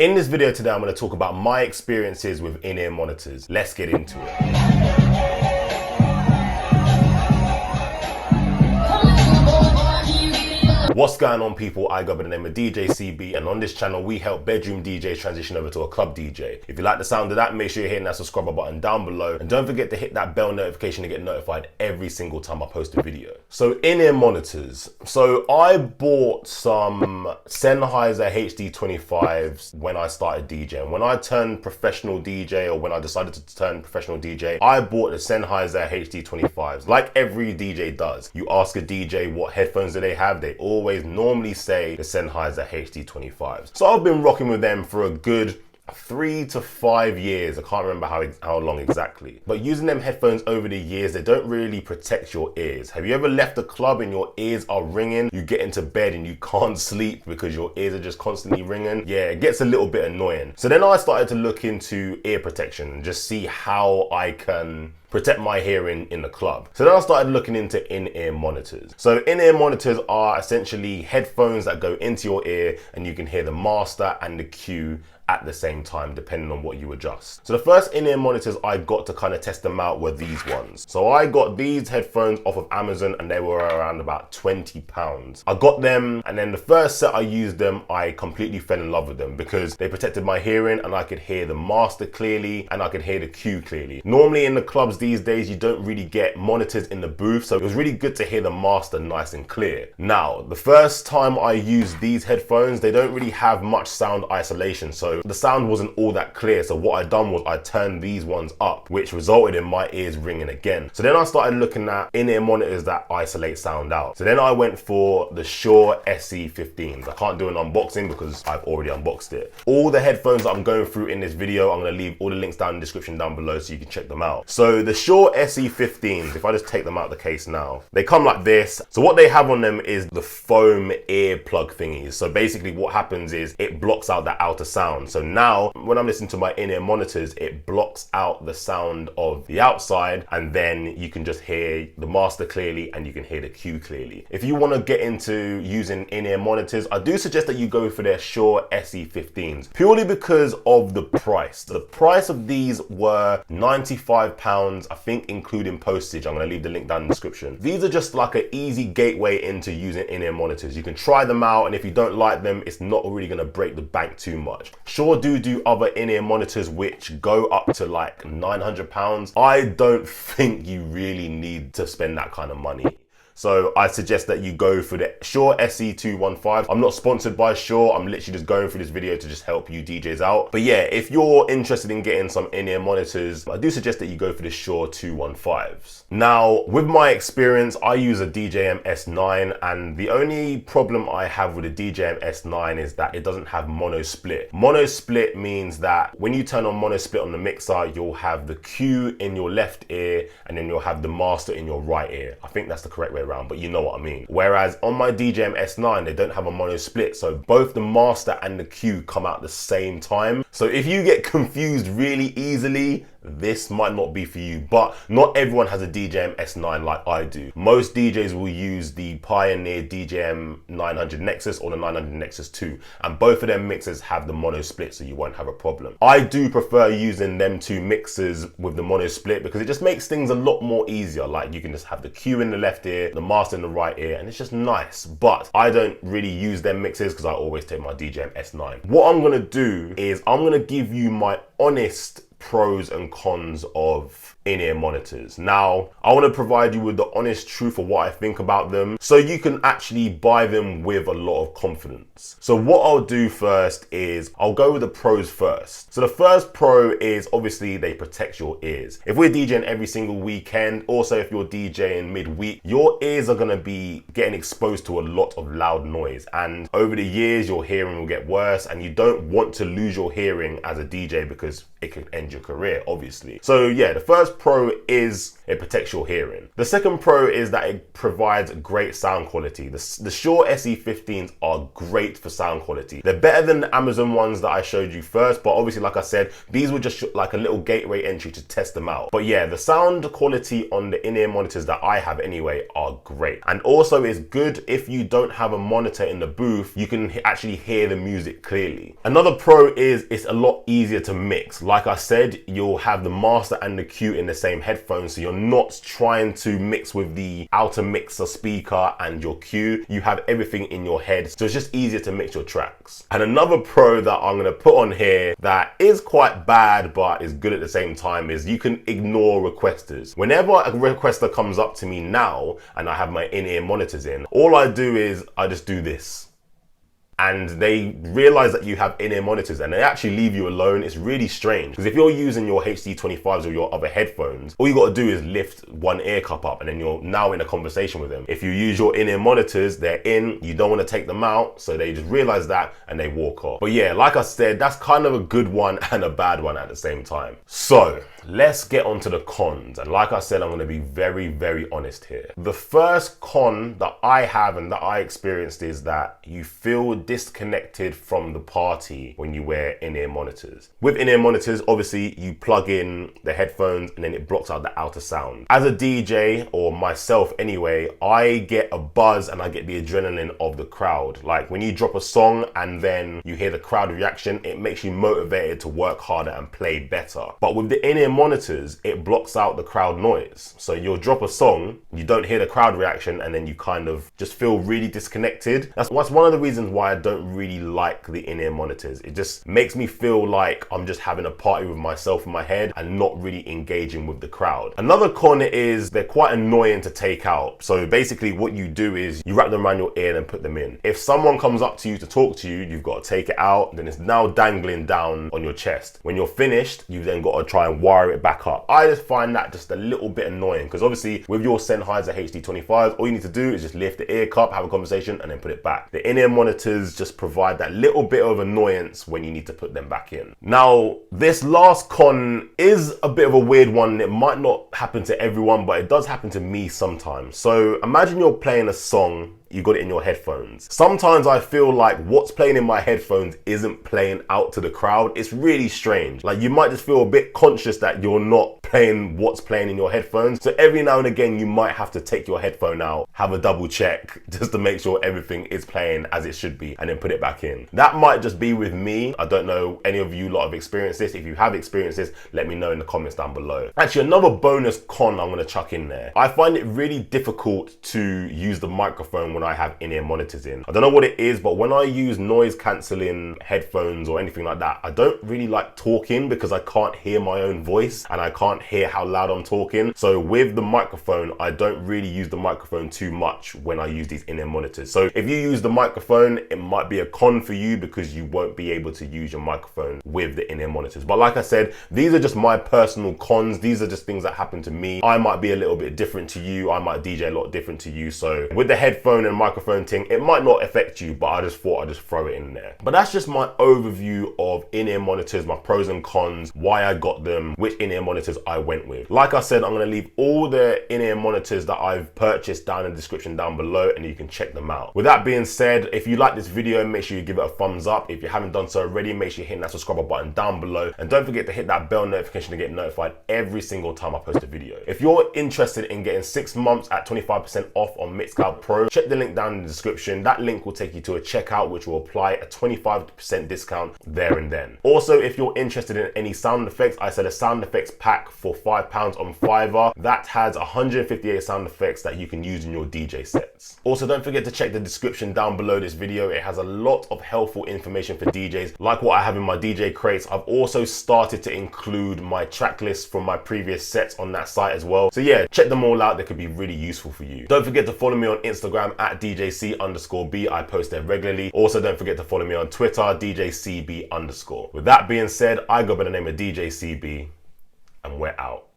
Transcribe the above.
In this video today, I'm going to talk about my experiences with in-ear monitors. Let's get into it. What's going on, people? I go by the name of DJ CB, and on this channel we help bedroom DJs transition over to a club DJ. If you like the sound of that, make sure you're hitting that subscribe button down below, and don't forget to hit that bell notification to get notified every single time I post a video. So in-ear monitors. So I bought some Sennheiser HD25s when I started DJing. When I turned professional DJ, or when I decided to turn professional DJ, I bought the Sennheiser HD25s. Like every DJ does, you ask a DJ what headphones do they have, they always normally say the Sennheiser HD25s. So I've been rocking with them for a good 3 to 5 years. I can't remember how long exactly. But using them headphones over the years, they don't really protect your ears. Have you ever left a club and your ears are ringing? You get into bed and you can't sleep because your ears are just constantly ringing? Yeah, it gets a little bit annoying. So then I started to look into ear protection and just see how I can protect my hearing in the club. So then I started looking into in-ear monitors. So in-ear monitors are essentially headphones that go into your ear and you can hear the master and the cue at the same time, depending on what you adjust. So the first in-ear monitors I got to kind of test them out were these ones. So I got these headphones off of Amazon and they were around about £20. I got them, and then the first set I used them, I completely fell in love with them because they protected my hearing and I could hear the master clearly and I could hear the cue clearly. Normally in the clubs these days, you don't really get monitors in the booth, so it was really good to hear the master nice and clear. Now, the first time I used these headphones, they don't really have much sound isolation, so the sound wasn't all that clear. So what I done was I turned these ones up, which resulted in my ears ringing again. So then I started looking at in-ear monitors that isolate sound out. So then I went for the Shure SE15s. I can't do an unboxing because I've already unboxed it. All the headphones that I'm going through in this video, I'm going to leave all the links down in the description down below so you can check them out. So the Shure SE15s, if I just take them out of the case now, they come like this. So what they have on them is the foam ear plug thingies. So basically what happens is it blocks out the outer sound. So now when I'm listening to my in-ear monitors, it blocks out the sound of the outside, and then you can just hear the master clearly and you can hear the cue clearly. If you want to get into using in-ear monitors, I do suggest that you go for their Shure SE15s, purely because of the price. The price of these were £95, I think, including postage. I'm going to leave the link down in the description. These are just like an easy gateway into using in-ear monitors. You can try them out, and if you don't like them, it's not really going to break the bank too much. Shure do other in-ear monitors which go up to like £900. I don't think you really need to spend that kind of money. So I suggest that you go for the Shure SE215. I'm not sponsored by Shure. I'm literally just going through this video to just help you DJs out. But yeah, if you're interested in getting some in-ear monitors, I do suggest that you go for the Shure 215s. Now, with my experience, I use a DJM S9, and the only problem I have with a DJM S9 is that it doesn't have mono split. Mono split means that when you turn on mono split on the mixer, you'll have the cue in your left ear and then you'll have the master in your right ear. I think that's the correct way around, but you know what I mean. Whereas on my DJM S9, they don't have a mono split, so both the master and the cue come out at the same time. So if you get confused really easily, this might not be for you. But not everyone has a DJM S9 like I do. Most DJs will use the Pioneer DJM 900 Nexus or the 900 Nexus 2, and both of them mixers have the mono split, so you won't have a problem. I do prefer using them two mixers with the mono split because it just makes things a lot more easier. Like, you can just have the cue in the left ear, the master in the right ear, and it's just nice. But I don't really use them mixers because I always take my DJM S9. What I'm gonna do is I'm gonna give you my honest pros and cons of in-ear monitors. Now, I want to provide you with the honest truth of what I think about them so you can actually buy them with a lot of confidence. So what I'll do first is I'll go with the pros first. So the first pro is obviously they protect your ears. If we're DJing every single weekend, also if you're DJing midweek, your ears are going to be getting exposed to a lot of loud noise, and over the years your hearing will get worse, and you don't want to lose your hearing as a DJ because it could end your career, obviously. So yeah, the first first pro is it protects your hearing. The second pro is that it provides great sound quality. The Shure SE15s are great for sound quality. They're better than the Amazon ones that I showed you first, but obviously, like I said, these were just like a little gateway entry to test them out. But yeah, the sound quality on the in-ear monitors that I have anyway are great. And also it's good if you don't have a monitor in the booth, you can actually hear the music clearly. Another pro is it's a lot easier to mix. Like I said, you'll have the master and the cue in the same headphones, so you're not trying to mix with the outer mixer speaker and your cue. You have everything in your head, so it's just easier to mix your tracks. And another pro that I'm gonna put on here that is quite bad but is good at the same time is you can ignore requesters. Whenever a requester comes up to me now and I have my in-ear monitors in, all I do is I just do this. And they realize that you have in-ear monitors and they actually leave you alone. It's really strange because if you're using your HD25s or your other headphones, all you got to do is lift one ear cup up and then you're now in a conversation with them. If you use your in-ear monitors, they're in, you don't want to take them out, so they just realize that and they walk off. But yeah, like I said, that's kind of a good one and a bad one at the same time. So let's get on to the cons. And like I said, I'm going to be very, very honest here. The first con that I have and that I experienced is that you feel disconnected from the party when you wear in-ear monitors. With in-ear monitors, obviously you plug in the headphones and then it blocks out the outer sound. As a DJ, or myself anyway, I get a buzz and I get the adrenaline of the crowd. Like when you drop a song and then you hear the crowd reaction, it makes you motivated to work harder and play better. But with the in-ear monitors, it blocks out the crowd noise. So you'll drop a song, you don't hear the crowd reaction, and then you kind of just feel really disconnected. That's one of the reasons why I don't really like the in-ear monitors. It just makes me feel like I'm just having a party with myself in my head and not really engaging with the crowd. Another con is they're quite annoying to take out. So basically what you do is you wrap them around your ear and put them in. If someone comes up to you to talk to you, you've got to take it out, then it's now dangling down on your chest. When you're finished, you've then got to try and wire it back up. I just find that just a little bit annoying because obviously with your Sennheiser HD25s, all you need to do is just lift the ear cup, have a conversation, and then put it back. The in-ear monitors just provide that little bit of annoyance when you need to put them back in. Now, this last con is a bit of a weird one. It might not happen to everyone, but it does happen to me sometimes. So imagine you're playing a song, you got it in your headphones. Sometimes I feel like what's playing in my headphones isn't playing out to the crowd. It's really strange. Like you might just feel a bit conscious that you're not playing what's playing in your headphones. So every now and again, you might have to take your headphone out, have a double check just to make sure everything is playing as it should be, and then put it back in. That might just be with me. I don't know any of you lot have experienced this. If you have experienced this, let me know in the comments down below. Actually, another bonus con I'm gonna chuck in there. I find it really difficult to use the microphone when I have in-ear monitors in. I don't know what it is, but when I use noise cancelling headphones or anything like that, I don't really like talking because I can't hear my own voice and I can't hear how loud I'm talking. So with the microphone, I don't really use the microphone too much when I use these in-ear monitors. So if you use the microphone, it might be a con for you because you won't be able to use your microphone with the in-ear monitors. But like I said, these are just my personal cons. These are just things that happen to me. I might be a little bit different to you. I might DJ a lot different to you. So with the headphone and microphone thing, it might not affect you, but I just thought I'd just throw it in there. But that's just my overview of in-ear monitors, my pros and cons, why I got them, which in-ear monitors I went with. Like I said, I'm going to leave all the in-ear monitors that I've purchased down in the description down below and you can check them out. With that being said, if you like this video, make sure you give it a thumbs up. If you haven't done so already, make sure you hit that subscribe button down below and don't forget to hit that bell notification to get notified every single time I post a video. If you're interested in getting 6 months at 25% off on Mixcloud Pro, check the link down in the description. That link will take you to a checkout which will apply a 25% discount there and then. Also, if you're interested in any sound effects, I sell a sound effects pack for £5 on Fiverr. That has 158 sound effects that you can use in your DJ sets. Also, don't forget to check the description down below this video. It has a lot of helpful information for DJs like what I have in my DJ crates. I've also started to include my track list from my previous sets on that site as well. So yeah, check them all out. They could be really useful for you. Don't forget to follow me on Instagram at DJC_B. I post there regularly. Also, don't forget to follow me on Twitter, DJCB_. With that being said, I go by the name of DJCB and we're out.